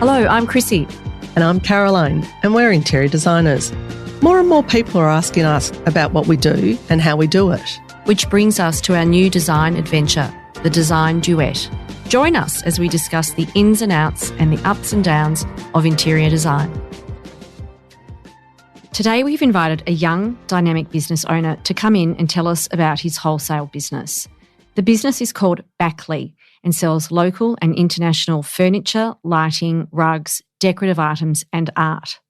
Hello, I'm Chrissy. And I'm Caroline, and we're interior designers. More and more people are asking us about what we do and how we do it. Which brings us to our new design adventure, the Design Duet. Join us as we discuss the ins and outs and the ups and downs of interior design. Today we've invited a young, dynamic business owner to come in and tell us about his wholesale business. The business is called Bachli and sells local and international furniture, lighting, rugs, decorative items and art.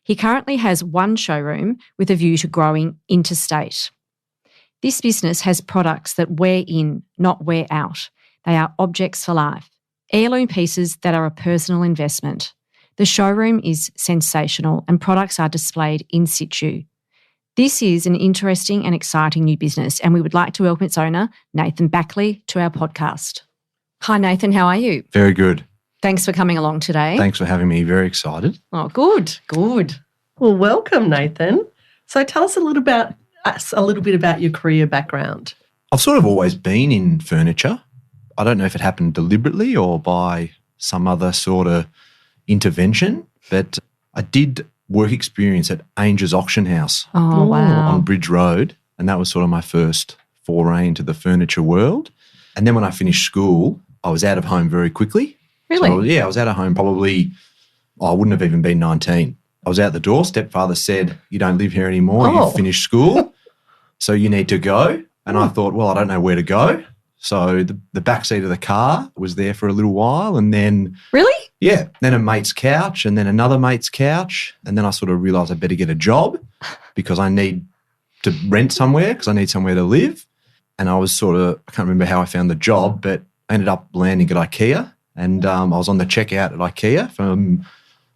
He currently has one showroom with a view to growing interstate. This business has products that wear in, not wear out. They are objects for life, heirloom pieces that are a personal investment. The showroom is sensational and products are displayed in situ. This is an interesting and exciting new business, and we would like to welcome its owner, Nathan Bachli, to our podcast. Hi, Nathan. How are you? Very good. Thanks for coming along today. Thanks for having me. Very excited. Oh, good. Well, welcome, Nathan. So tell us a little bit about your career background. I've sort of always been in furniture. I don't know if it happened deliberately or by some other sort of intervention, but I did work experience at Angel's Auction House Wow. on Bridge Road, and that was sort of my first foray into the furniture world. And then when I finished school, I was out of home very quickly. Really? So, I was out of home probably, I wouldn't have even been 19. I was out the door. Stepfather said, "You don't live here anymore. You've finished school, so you need to go." And I thought, well, I don't know where to go. So the back seat of the car was there for a little while, and then then a mate's couch, and then another mate's couch, and then I sort of realised I better get a job because I need to rent somewhere because I need somewhere to live. And I was I can't remember how I found the job, but I ended up landing at IKEA, and I was on the checkout at IKEA from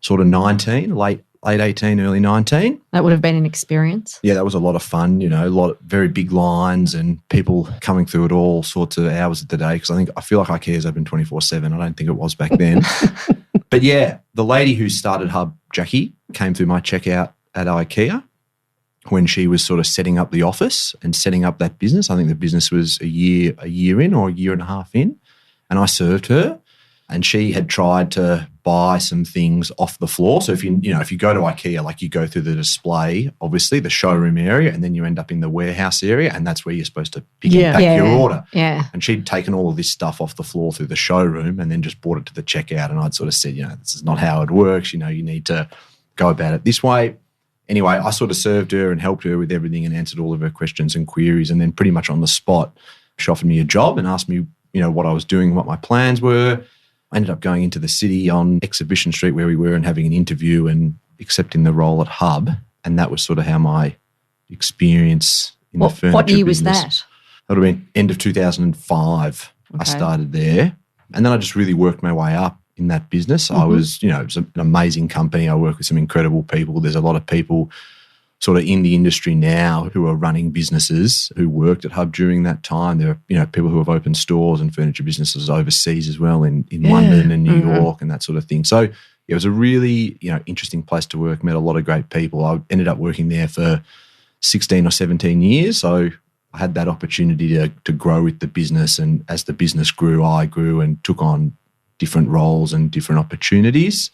sort of 19, late 18, early 19. That would have been an experience. Yeah, that was a lot of fun, a lot of very big lines and people coming through at all sorts of hours of the day because I feel like IKEA is open 24/7. I don't think it was back then. But yeah, the lady who started Hub, Jackie, came through my checkout at IKEA when she was sort of setting up the office and setting up that business. I think the business was a year in or a year and a half in, and I served her. And she had tried to buy some things off the floor. So if you go to IKEA, like you go through the display, obviously the showroom area, and then you end up in the warehouse area, and that's where you're supposed to pick and pack your order. Yeah. And she'd taken all of this stuff off the floor through the showroom and then just brought it to the checkout. And I'd sort of said, this is not how it works. You need to go about it this way. Anyway, I sort of served her and helped her with everything and answered all of her questions and queries. And then pretty much on the spot, she offered me a job and asked me, what I was doing, what my plans were. I ended up going into the city on Exhibition Street where we were and having an interview and accepting the role at Hub. And that was sort of how my experience in the furniture What year was business. that? That would have been end of 2005. Okay. I started there. And then I just really worked my way up in that business. I was, it was an amazing company. I work with some incredible people. There's a lot of people sort of in the industry now who are running businesses who worked at Hub during that time. There are, people who have opened stores and furniture businesses overseas as well in London and New York and that sort of thing. So it was a really, interesting place to work, met a lot of great people. I ended up working there for 16 or 17 years. So I had that opportunity to grow with the business. And as the business grew, I grew and took on different roles and different opportunities.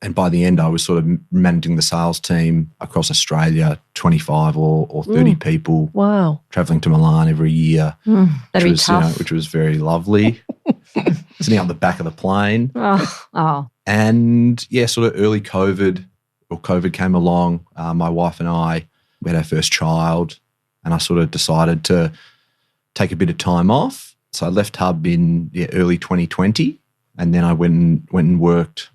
And by the end, I was sort of managing the sales team across Australia, 25 or 30 people. Wow. Travelling to Milan every year. That'd be tough. Which was very lovely. Sitting up the back of the plane. Oh. And sort of early COVID came along. My wife and I, we had our first child, and I sort of decided to take a bit of time off. So I left Hub in early 2020, and then I went and worked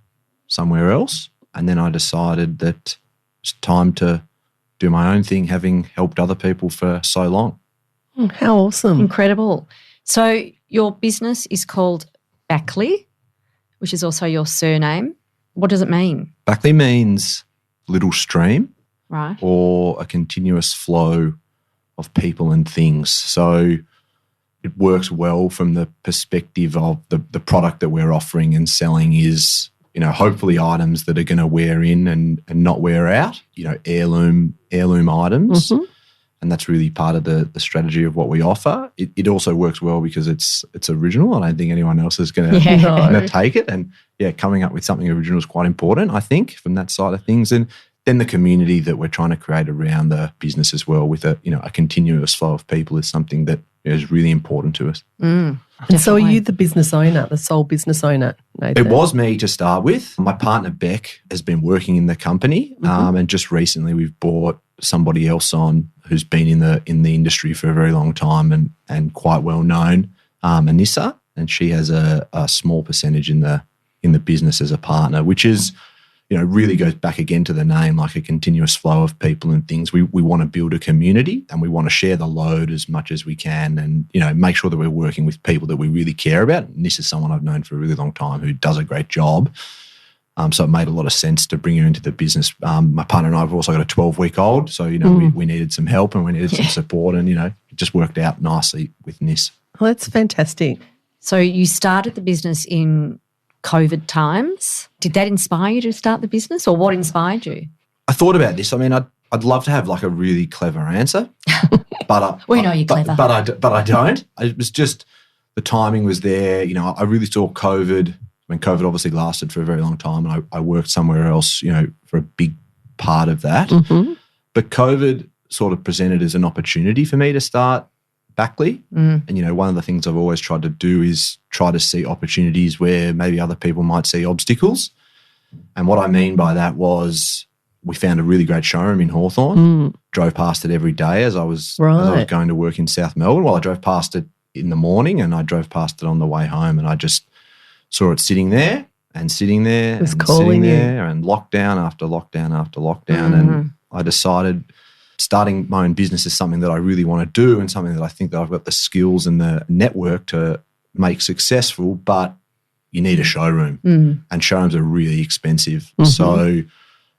somewhere else. And then I decided that it's time to do my own thing, having helped other people for so long. How awesome. Incredible. So your business is called Bachli, which is also your surname. What does it mean? Bachli means little stream, right, or a continuous flow of people and things. So it works well from the perspective of the product that we're offering and selling is, hopefully items that are going to wear in and not wear out, heirloom items. And that's really part of the strategy of what we offer. It also works well because it's original. I don't think anyone else is going to take it. And coming up with something original is quite important, I think, from that side of things. And then the community that we're trying to create around the business as well, with a continuous flow of people, is something that is really important to us. And so, are you the business owner, the sole business owner, Nathan? It was me to start with. My partner Beck has been working in the company, and just recently we've brought somebody else on who's been in the industry for a very long time and quite well known, Anissa, and she has a small percentage in the business as a partner, which is, really goes back again to the name, like a continuous flow of people and things. We want to build a community, and we want to share the load as much as we can, and make sure that we're working with people that we really care about. And this is someone I've known for a really long time who does a great job. So it made a lot of sense to bring her into the business. My partner and I have also got a 12-week-old, so we needed some help and we needed some support, and it just worked out nicely with Nis. Well, that's fantastic. So you started the business in COVID times. Did that inspire you to start the business, or what inspired you? I thought about this. I mean, I'd love to have like a really clever answer, but we know you're clever. But I don't. It was just the timing was there. I really saw COVID. When COVID obviously lasted for a very long time, and I worked somewhere else, for a big part of that. But COVID sort of presented as an opportunity for me to start Bachli. And, one of the things I've always tried to do is try to see opportunities where maybe other people might see obstacles. And what I mean by that was we found a really great showroom in Hawthorn, drove past it every day as I was going to work in South Melbourne. Well, I drove past it in the morning and I drove past it on the way home, and I just saw it sitting there and sitting there and sitting there, and lockdown after lockdown after lockdown. And I decided starting my own business is something that I really want to do, and something that I think that I've got the skills and the network to make successful, but you need a showroom, and showrooms are really expensive. So,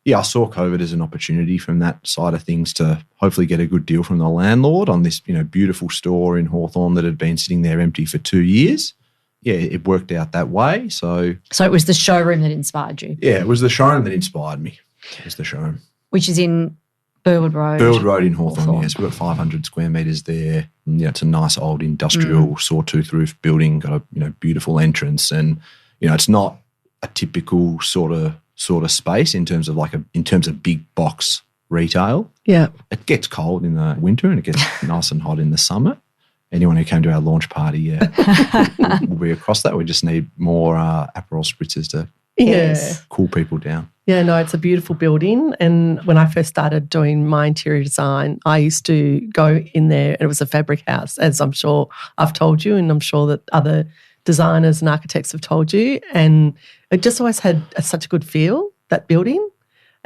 I saw COVID as an opportunity from that side of things to hopefully get a good deal from the landlord on this, beautiful store in Hawthorn that had been sitting there empty for 2 years. It worked out that way. So it was the showroom that inspired you? Yeah, it was the showroom that inspired me. It was the showroom. Which is in Burwood Road? Burwood Road in Hawthorn, yes. We've got 500 square metres there. And, it's a nice old industrial sawtooth roof building, got a beautiful entrance, and it's not a typical sort of space in terms of big box retail. Yeah. It gets cold in the winter and it gets nice and hot in the summer. Anyone who came to our launch party, will be across that. We just need more Aperol spritzers to cool people down. Yeah, no, it's a beautiful building. And when I first started doing my interior design, I used to go in there, and it was a fabric house, as I'm sure I've told you, and I'm sure that other designers and architects have told you. And it just always had such a good feel, that building.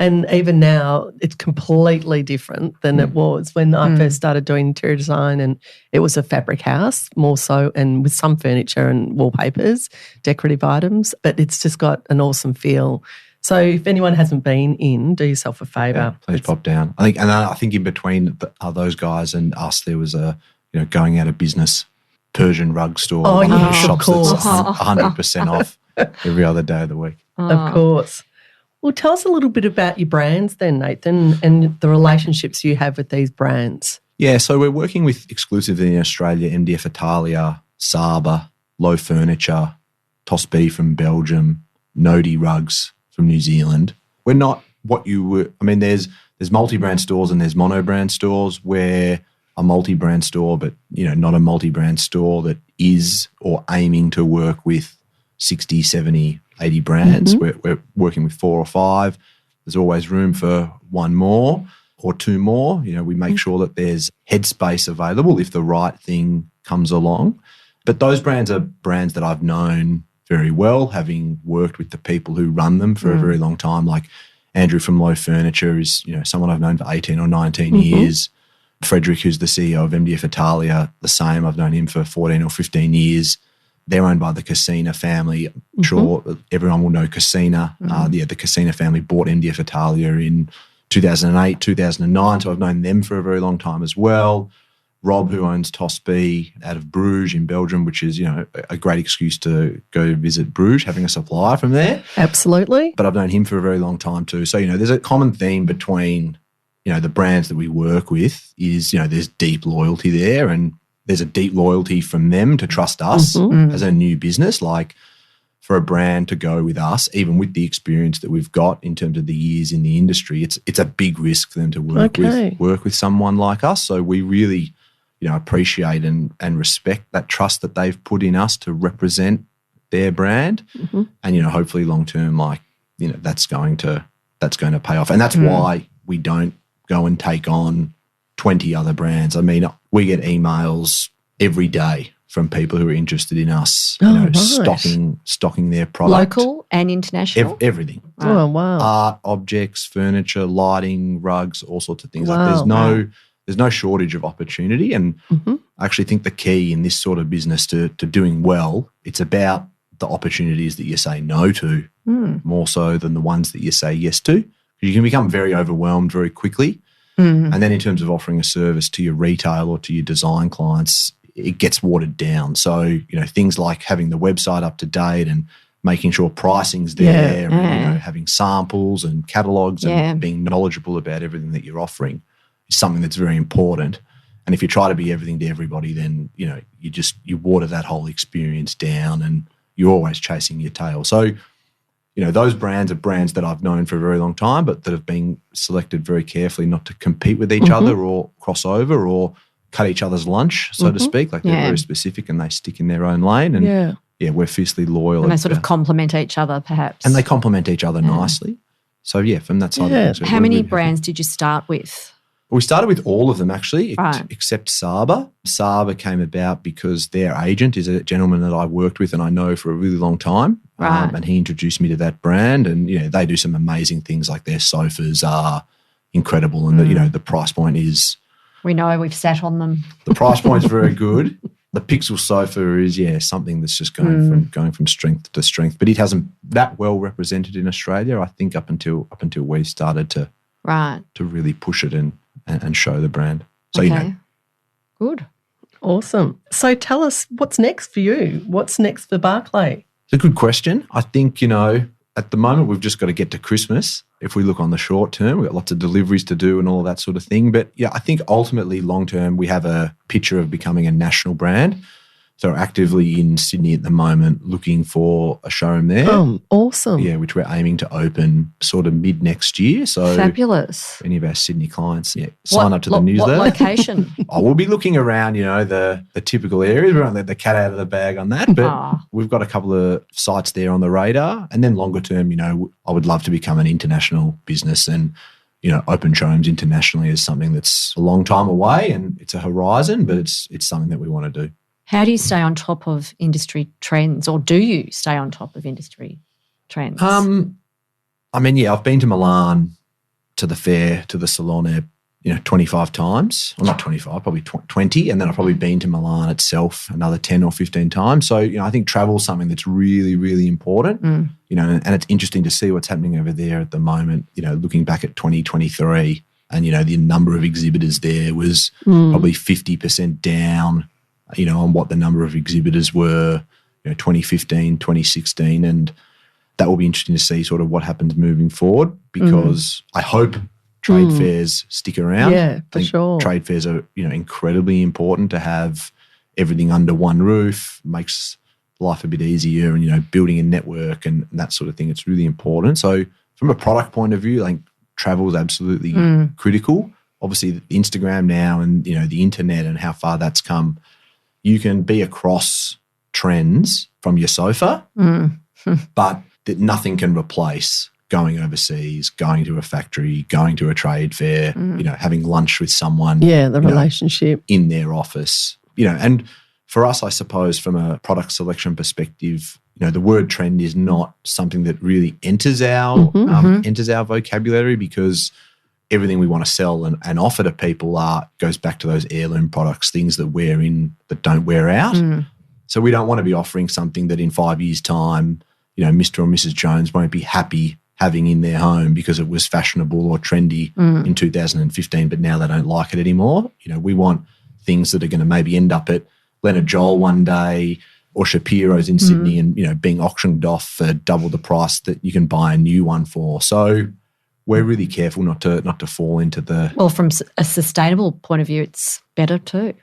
And even now, it's completely different than it was when I first started doing interior design, and it was a fabric house more so, and with some furniture and wallpapers, decorative items, but it's just got an awesome feel. So if anyone hasn't been in, do yourself a favour. Yeah, please pop down. I think in between those guys and us, there was a going out of business Persian rug store. Of shops course. That's 100% off every other day of the week. Of course. Well, tell us a little bit about your brands then, Nathan, and the relationships you have with these brands. Yeah, so we're working with exclusively in Australia, MDF Italia, Saba, Low Furniture, Tosby from Belgium, Nodi Rugs from New Zealand. We're not what you were, there's multi-brand stores and there's mono-brand stores. We're a multi-brand store, but, not a multi-brand store that is or aiming to work with 60, 70, 80 brands. We're working with 4 or 5. There's always room for one more or 2 more. We make sure that there's headspace available if the right thing comes along. But those brands are brands that I've known very well, having worked with the people who run them for a very long time. Like Andrew from Low Furniture is, someone I've known for 18 or 19 years. Frederick, who's the CEO of MDF Italia, the same. I've known him for 14 or 15 years. They're owned by the Cassina family. I'm sure everyone will know Cassina. The Cassina family bought MDF Italia in 2008, 2009, so I've known them for a very long time as well. Rob, who owns Tosby out of Bruges in Belgium, which is, a great excuse to go visit Bruges, having a supplier from there. Absolutely. But I've known him for a very long time too. So, there's a common theme between, the brands that we work with is, there's deep loyalty there, and there's a deep loyalty from them to trust us as a new business. Like, for a brand to go with us, even with the experience that we've got in terms of the years in the industry, it's a big risk for them to work with someone like us. So we really, appreciate and respect that trust that they've put in us to represent their brand. And, hopefully long term, that's going to pay off. And that's why we don't go and take on 20 other brands. I mean, we get emails every day from people who are interested in us, stocking their product. Local and international? Everything. Right. Oh, wow. Art, objects, furniture, lighting, rugs, all sorts of things. Like, there's no shortage of opportunity. And I actually think the key in this sort of business to doing well, it's about the opportunities that you say no to more so than the ones that you say yes to. You can become very overwhelmed very quickly. And then in terms of offering a service to your retail or to your design clients, it gets watered down. So, things like having the website up to date and making sure pricing's there and, having samples and catalogues and being knowledgeable about everything that you're offering is something that's very important. And if you try to be everything to everybody, then, you water that whole experience down and you're always chasing your tail. So, those brands are brands that I've known for a very long time, but that have been selected very carefully not to compete with each other or cross over or cut each other's lunch, so to speak. Like, they're very specific and they stick in their own lane. And we're fiercely loyal. And they sort of complement each other, perhaps. And they complement each other nicely. So, from that side of things. How many brands did you start with? We started with all of them, actually, except Saba. Saba came about because their agent is a gentleman that I worked with and I know for a really long time. And he introduced me to that brand. And, they do some amazing things, like their sofas are incredible. And, the price point is... We know, we've sat on them. The price point's very good. The Pixel sofa is, something that's just going from strength to strength. But it hasn't that well represented in Australia, I think, up until we started to really push it and show the brand. So, Good. Awesome. So tell us, what's next for you? What's next for Bachli? It's a good question. I think, at the moment we've just got to get to Christmas. If we look on the short term, we've got lots of deliveries to do and all of that sort of thing. But, I think ultimately long term we have a picture of becoming a national brand. So we're actively in Sydney at the moment looking for a showroom there. Awesome. Yeah, which we're aiming to open sort of mid next year. So fabulous. Any of our Sydney clients, sign up to the newsletter. What location? We'll be looking around, the typical areas. We won't let the cat out of the bag on that. But we've got a couple of sites there on the radar. And then longer term, I would love to become an international business and, open showrooms internationally is something that's a long time away and it's a horizon, but it's something that we want to do. How do you stay on top of industry trends, or do you stay on top of industry trends? I've been to Milan, to the fair, to the Salone, 25 times. Well, not 25, probably 20. And then I've probably been to Milan itself another 10 or 15 times. So, I think travel is something that's really, really important, and it's interesting to see what's happening over there at the moment, looking back at 2023 and, the number of exhibitors there was probably 50% down, on what the number of exhibitors were, 2015, 2016. And that will be interesting to see sort of what happens moving forward, because I hope trade fairs stick around. Yeah, for sure. Trade fairs are, incredibly important to have everything under one roof, makes life a bit easier and, building a network and that sort of thing. It's really important. So from a product point of view, like travel is absolutely critical. Obviously Instagram now and, the internet and how far that's come, you can be across trends from your sofa, but that nothing can replace going overseas, going to a factory, going to a trade fair, having lunch with someone. Yeah, the relationship. In their office. And for us, I suppose from a product selection perspective, the word trend is not something that really enters our vocabulary, because everything we want to sell and offer to people goes back to those heirloom products, things that wear in that don't wear out. So we don't want to be offering something that in 5 years' time, Mr. or Mrs. Jones won't be happy having in their home because it was fashionable or trendy in 2015, but now they don't like it anymore. We want things that are going to maybe end up at Leonard Joel one day or Shapiro's in Sydney and, being auctioned off for double the price that you can buy a new one for. So we're really careful not to fall into the. Well, from a sustainable point of view, it's better too.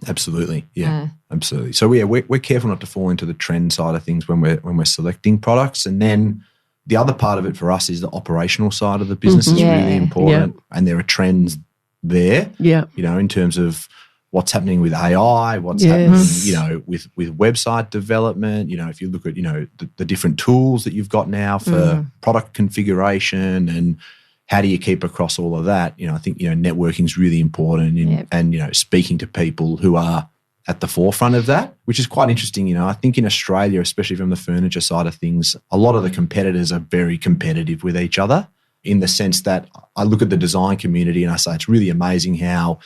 Absolutely, yeah, absolutely. So we're careful not to fall into the trend side of things when we're selecting products, and then the other part of it for us is the operational side of the business is really important, and there are trends there. Yeah, in terms of what's happening with AI, what's happening, with website development. If you look at the different tools that you've got now for product configuration and how do you keep across all of that? I think networking is really important, and speaking to people who are at the forefront of that, which is quite interesting. I think in Australia, especially from the furniture side of things, a lot of the competitors are very competitive with each other in the sense that I look at the design community and I say it's really amazing how,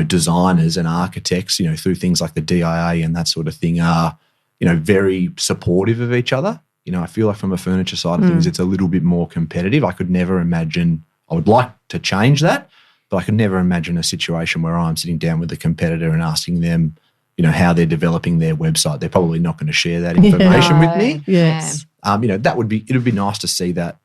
designers and architects, through things like the DIA and that sort of thing are, very supportive of each other. I feel like from a furniture side of things, it's a little bit more competitive. I could never imagine, I would like to change that, but I could never imagine a situation where I'm sitting down with a competitor and asking them, how they're developing their website. They're probably not going to share that information with me. Yes. It would be nice to see that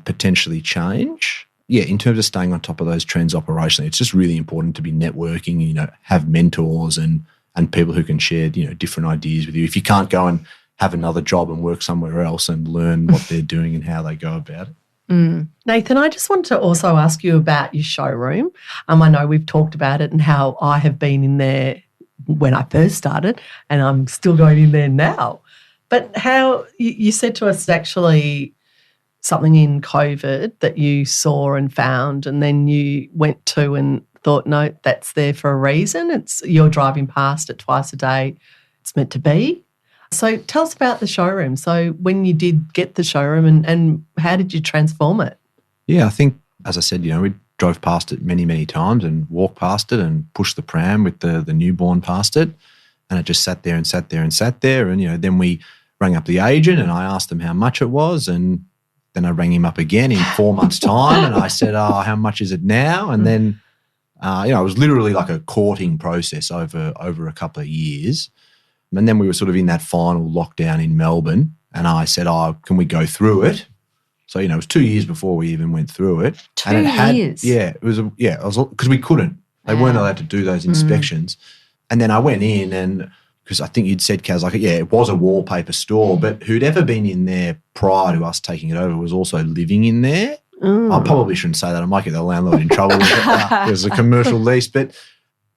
potentially change. Yeah, in terms of staying on top of those trends operationally, it's just really important to be networking, have mentors and people who can share, different ideas with you. If you can't go and have another job and work somewhere else and learn what they're doing and how they go about it. Nathan, I just want to also ask you about your showroom. I know we've talked about it and how I have been in there when I first started and I'm still going in there now. But how you said to us it's actually something in COVID that you saw and found and then you went to and thought, no, that's there for a reason. You're driving past it twice a day. It's meant to be. So tell us about the showroom. So when you did get the showroom and how did you transform it? Yeah, I think, as I said, we drove past it many, many times and walked past it and pushed the pram with the newborn past it, and it just sat there and sat there and sat there. And, then we rang up the agent and I asked them how much it was, and then I rang him up again in 4 months' time and I said, how much is it now? And then, it was literally like a courting process over a couple of years. And then we were sort of in that final lockdown in Melbourne and I said, can we go through it? So, it was 2 years before we even went through it. 2 years? Yeah, it was because we couldn't. They weren't allowed to do those inspections. And then I went in and because I think you'd said, Kaz, it was a wallpaper store, but who'd ever been in there prior to us taking it over was also living in there. I probably shouldn't say that. I might get the landlord in trouble. It was a commercial lease. But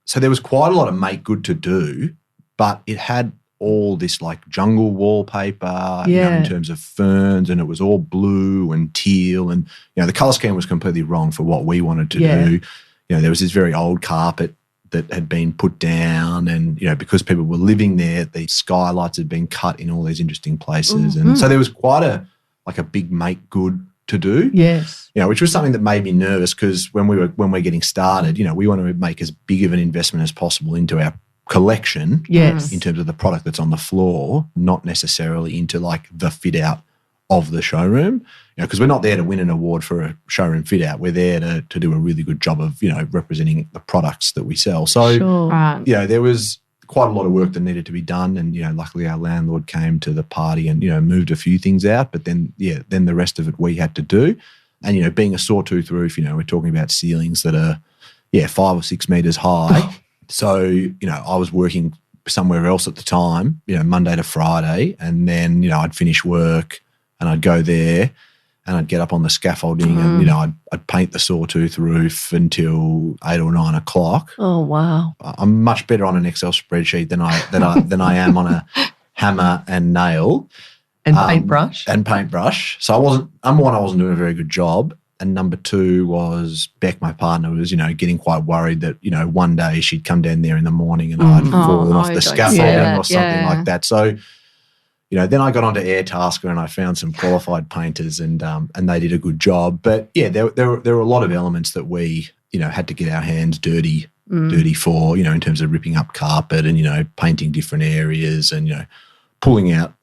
so there was quite a lot of make good to do, but it had all this like jungle wallpaper in terms of ferns, and it was all blue and teal, and the colour scheme was completely wrong for what we wanted to do. There was this very old carpet that had been put down, and because people were living there, the skylights had been cut in all these interesting places, and so there was quite a big make good to do. Yes, which was something that made me nervous because when we're getting started, we want to make as big of an investment as possible into our collection. Yes, in terms of the product that's on the floor, not necessarily into like the fit out of the showroom. Because we're not there to win an award for a showroom fit out. We're there to do a really good job of, representing the products that we sell. So, there was quite a lot of work that needed to be done. And, luckily our landlord came to the party and, moved a few things out. But then the rest of it we had to do. And, being a sawtooth roof, we're talking about ceilings that are, 5 or 6 metres high. So, I was working somewhere else at the time, Monday to Friday. And then, I'd finish work and I'd go there. And I'd get up on the scaffolding and, I'd paint the sawtooth roof until 8 or 9 o'clock. Oh, wow. I'm much better on an Excel spreadsheet than I am on a hammer and nail. And paintbrush. So I wasn't doing a very good job. And number 2 was Beck, my partner, was, getting quite worried that, one day she'd come down there in the morning and I'd fallen off the scaffolding or something like that. So, then I got onto Airtasker and I found some qualified painters and they did a good job. But there were a lot of elements that we, had to get our hands dirty for, in terms of ripping up carpet and, painting different areas and, pulling out,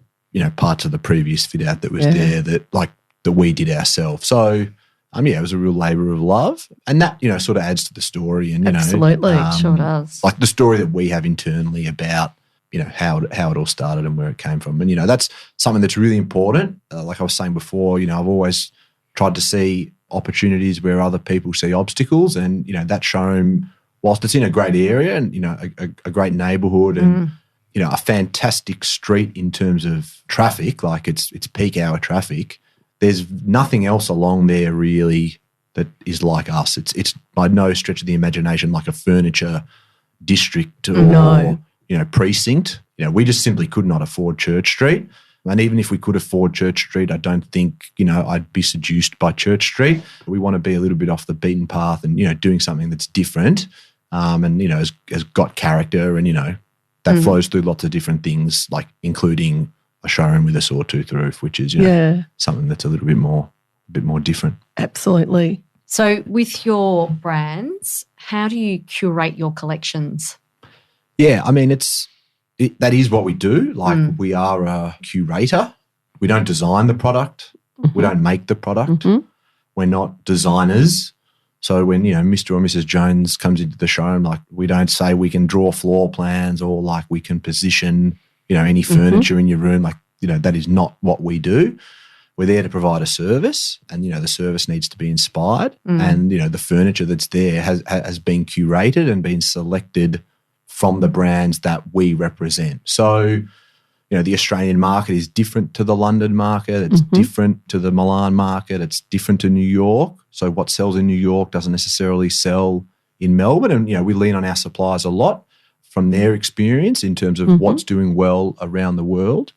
parts of the previous fit out that was there that we did ourselves. So, it was a real labour of love, and that, sort of adds to the story and, absolutely, sure does. Like the story that we have internally about, how it all started and where it came from. And, that's something that's really important. Like I was saying before, I've always tried to see opportunities where other people see obstacles. And, that showroom, whilst it's in a great area and, a great neighbourhood and, a fantastic street in terms of traffic, like it's peak hour traffic, there's nothing else along there really that is like us. It's by no stretch of the imagination like a furniture district or, precinct. We just simply could not afford Church Street. And even if we could afford Church Street, I don't think, I'd be seduced by Church Street. We want to be a little bit off the beaten path and, doing something that's different and, has got character and, that flows through lots of different things, like including a showroom with a sawtooth roof, which is, something that's a little bit more different. Absolutely. So with your brands, how do you curate your collections? Yeah, I mean, that is what we do. Like we are a curator. We don't design the product. We don't make the product. We're not designers. So when, Mr. or Mrs. Jones comes into the showroom, like we don't say we can draw floor plans or like we can position, any furniture in your room. Like, that is not what we do. We're there to provide a service and, the service needs to be inspired and, the furniture that's there has been curated and been selected from the brands that we represent. So, the Australian market is different to the London market. It's different to the Milan market. It's different to New York. So what sells in New York doesn't necessarily sell in Melbourne. And, we lean on our suppliers a lot from their experience in terms of what's doing well around the world.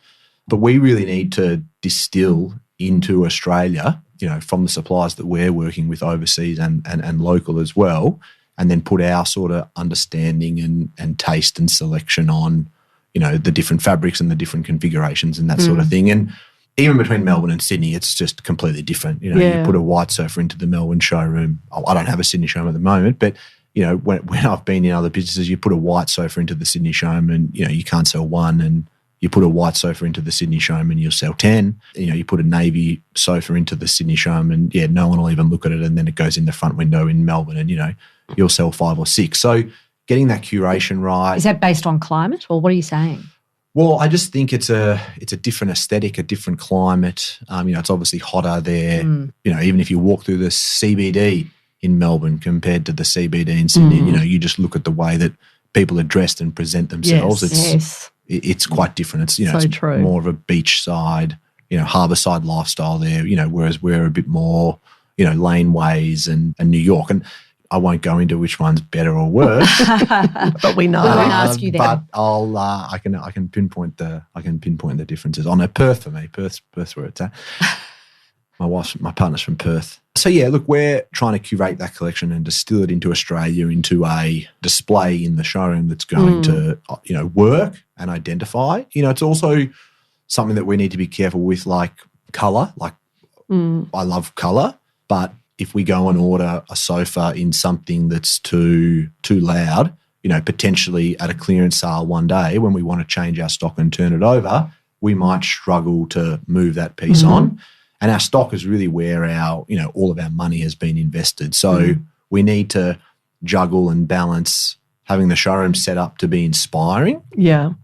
But we really need to distill into Australia, from the suppliers that we're working with overseas and local as well, and then put our sort of understanding and taste and selection on, the different fabrics and the different configurations and that sort of thing. And even between Melbourne and Sydney, it's just completely different. You put a white sofa into the Melbourne showroom. I don't have a Sydney showroom at the moment, but, when I've been in other businesses, you put a white sofa into the Sydney showroom and, you can't sell one, and you put a white sofa into the Sydney showroom and you'll sell 10. You put a navy sofa into the Sydney showroom and, no one will even look at it, and then it goes in the front window in Melbourne and, you'll sell 5 or 6. So getting that curation right. Is that based on climate, or what are you saying? Well, I just think it's a different aesthetic, a different climate. It's obviously hotter there. Even if you walk through the CBD in Melbourne compared to the CBD in Sydney, you just look at the way that people are dressed and present themselves. It's quite different. It's so it's true. More of a beachside, harbour side lifestyle there. Whereas we're a bit more, laneways and New York. And I won't go into which one's better or worse, but we know. We won't ask you then. But I can pinpoint the differences. Oh no, Perth for me. Perth's where it's at. My partner's from Perth. So yeah, look, we're trying to curate that collection and distill it into Australia into a display in the showroom that's going to work and identify. It's also something that we need to be careful with, like colour. Like I love colour, but if we go and order a sofa in something that's too loud, potentially at a clearance sale one day when we want to change our stock and turn it over, we might struggle to move that piece on. And our stock is really where our, all of our money has been invested. So we need to juggle and balance having the showroom set up to be inspiring,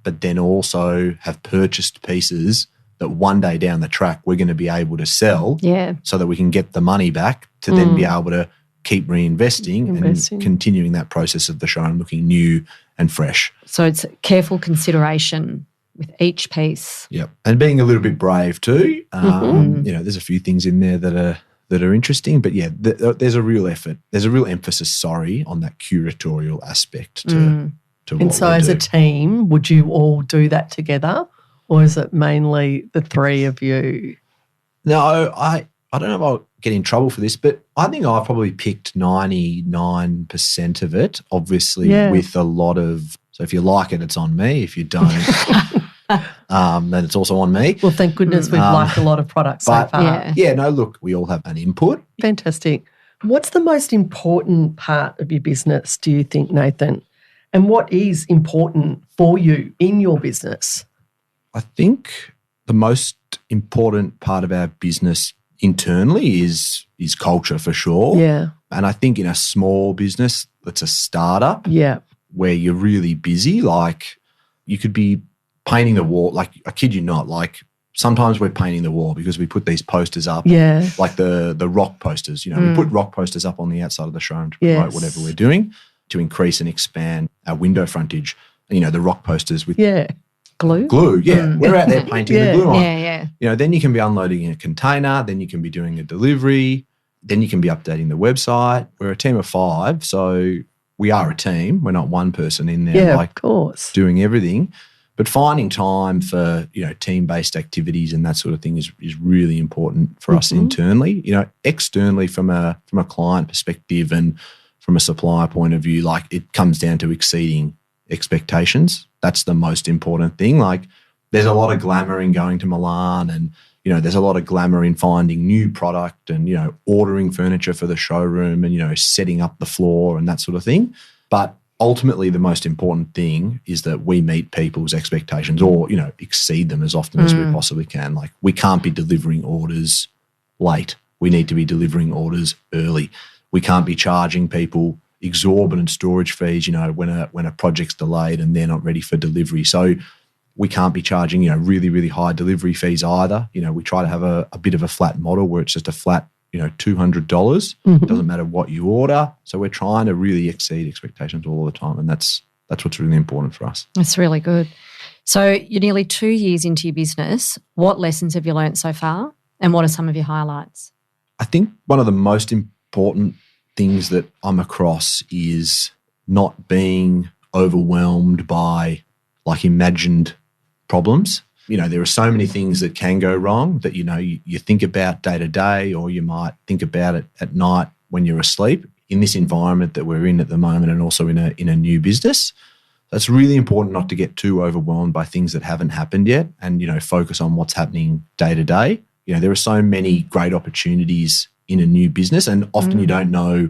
but then also have purchased pieces that one day down the track we're going to be able to sell so that we can get the money back to then be able to keep reinvesting and continuing that process of the showroom looking new and fresh. So it's careful consideration with each piece. Yep. And being a little bit brave too. There's a few things in there that are interesting, but there's a real effort. There's a real emphasis, on that curatorial aspect to what And so as a team, would you all do that together? Or is it mainly the three of you? No, I don't know if I'll get in trouble for this, but I think I've probably picked 99% of it, obviously with a lot of, so if you like it, it's on me. If you don't, then it's also on me. Well, thank goodness we've liked a lot of products so far. Look, we all have an input. Fantastic. What's the most important part of your business, do you think, Nathan? And what is important for you in your business? I think the most important part of our business internally is culture for sure. Yeah. And I think in a small business that's a startup where you're really busy, like you could be painting the wall, like I kid you not, like sometimes we're painting the wall because we put these posters up, like the rock posters. You know, we put rock posters up on the outside of the showroom to promote whatever we're doing to increase and expand our window frontage. You know, the rock posters with glue. We're out there painting the glue on. Yeah. You know, then you can be unloading a container, then you can be doing a delivery, then you can be updating the website. We're a team of 5, so we are a team. We're not one person in there of course, doing everything. But finding time for, you know, team-based activities and that sort of thing is really important for us internally. You know, externally from a client perspective and from a supplier point of view, like it comes down to exceeding expectations. That's the most important thing. Like there's a lot of glamour in going to Milan and, you know, there's a lot of glamour in finding new product and, you know, ordering furniture for the showroom and, you know, setting up the floor and that sort of thing. But ultimately, the most important thing is that we meet people's expectations or, you know, exceed them as often as we possibly can. Like we can't be delivering orders late. We need to be delivering orders early. We can't be charging people exorbitant storage fees, you know, when a project's delayed and they're not ready for delivery. So we can't be charging, you know, really, really high delivery fees either. You know, we try to have a bit of a flat model where it's just a flat, you know, $200. It doesn't matter what you order. So we're trying to really exceed expectations all the time, and that's what's really important for us. That's really good. So you're nearly 2 years into your business. What lessons have you learned so far, and what are some of your highlights? I think one of the most important things that I'm across is not being overwhelmed by like imagined problems. You know, there are so many things that can go wrong that, you know, you think about day to day, or you might think about it at night when you're asleep. In this environment that we're in at the moment, and also in a new business, it's really important not to get too overwhelmed by things that haven't happened yet, and, you know, focus on what's happening day to day. You know, there are so many great opportunities in a new business, and often you don't know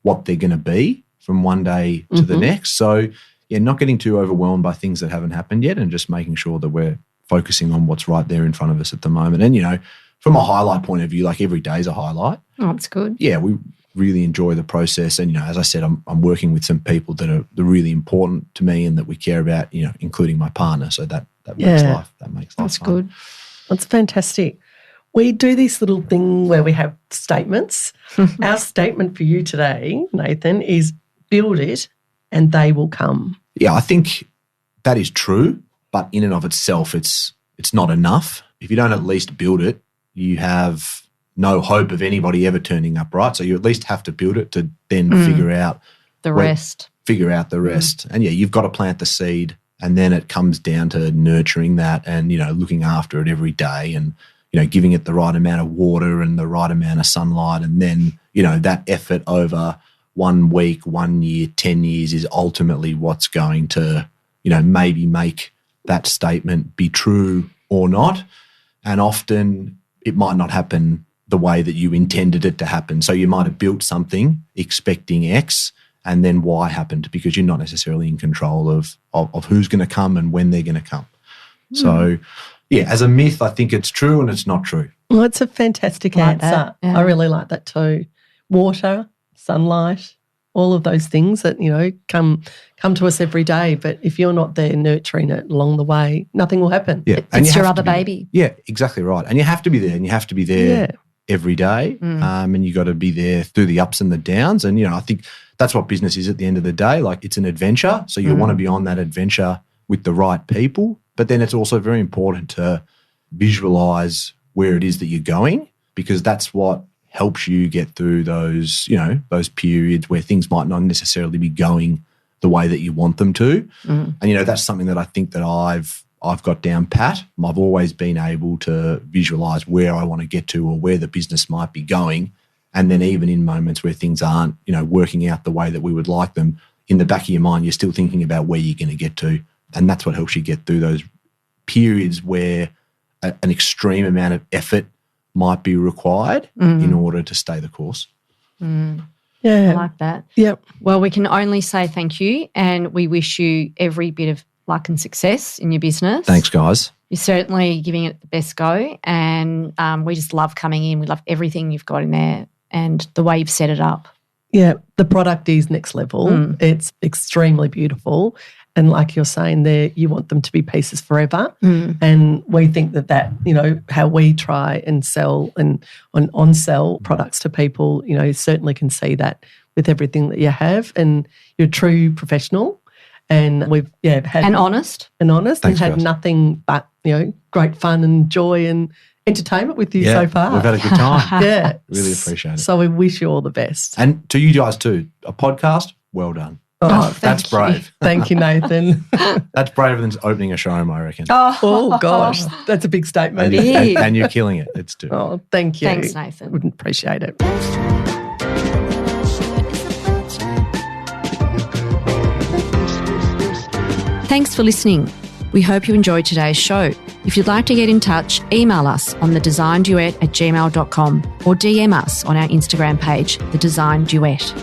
what they're going to be from one day to the next. So, yeah, not getting too overwhelmed by things that haven't happened yet, and just making sure that we're focusing on what's right there in front of us at the moment. And, you know, from a highlight point of view, like every day is a highlight. Oh, that's good. Yeah, we really enjoy the process. And, you know, as I said, I'm working with some people that are really important to me and that we care about, you know, including my partner. So that makes life That's fun. good. That's fantastic. We do this little thing where we have statements. Our statement for you today, Nathan, is build it and they will come. Yeah, I think that is true, but in and of itself, it's not enough. If you don't at least build it, you have no hope of anybody ever turning up, right? So you at least have to build it to then figure out the rest. And yeah, you've got to plant the seed, and then it comes down to nurturing that and, you know, looking after it every day and, you know, giving it the right amount of water and the right amount of sunlight. And then, you know, that effort over 1 week, 1 year, 10 years is ultimately what's going to, you know, maybe make that statement be true or not. And often it might not happen the way that you intended it to happen. So you might have built something expecting X, and then Y happened because you're not necessarily in control of who's going to come and when they're going to come. So, yeah, as a myth, I think it's true and it's not true. Well, it's a fantastic answer. Yeah. I really like that too. Water, sunlight, all of those things that, you know, come to us every day. But if you're not there nurturing it along the way, nothing will happen. Yeah, It's your other baby. Yeah, exactly right. And you have to be there, and you have to be there every day. And you got to be there through the ups and the downs. And, you know, I think that's what business is at the end of the day. Like, it's an adventure. So you want to be on that adventure with the right people. But then it's also very important to visualize where it is that you're going, because that's what helps you get through those, you know, those periods where things might not necessarily be going the way that you want them to. And, you know, that's something that I think that I've got down pat. I've always been able to visualize where I want to get to or where the business might be going. And then even in moments where things aren't, you know, working out the way that we would like them, in the back of your mind, you're still thinking about where you're going to get to. And that's what helps you get through those periods where an extreme amount of effort might be required in order to stay the course. Yeah. I like that. Yep. Well, we can only say thank you, and we wish you every bit of luck and success in your business. Thanks, guys. You're certainly giving it the best go, and we just love coming in. We love everything you've got in there and the way you've set it up. Yeah, the product is next level. It's extremely beautiful. And like you're saying there, you want them to be pieces forever. And we think that, how we try and sell and on-sell products to people, you certainly can see that with everything that you have. And you're a true professional. And we've had and honest. Thanks, and had guys. Nothing but, great fun and joy and entertainment with you so far. We've had a good time. Yeah. Really appreciate it. So we wish you all the best. And to you guys too, a podcast, well done. Oh, That's brave. Thank you, Nathan. That's braver than opening a showroom, I reckon. Oh, gosh. That's a big statement. And you're killing it. It's too. Oh, thank you. Thanks, Nathan. Wouldn't appreciate it. Thanks for listening. We hope you enjoyed today's show. If you'd like to get in touch, email us on thedesignduet@gmail.com or DM us on our Instagram page, The Design Duet.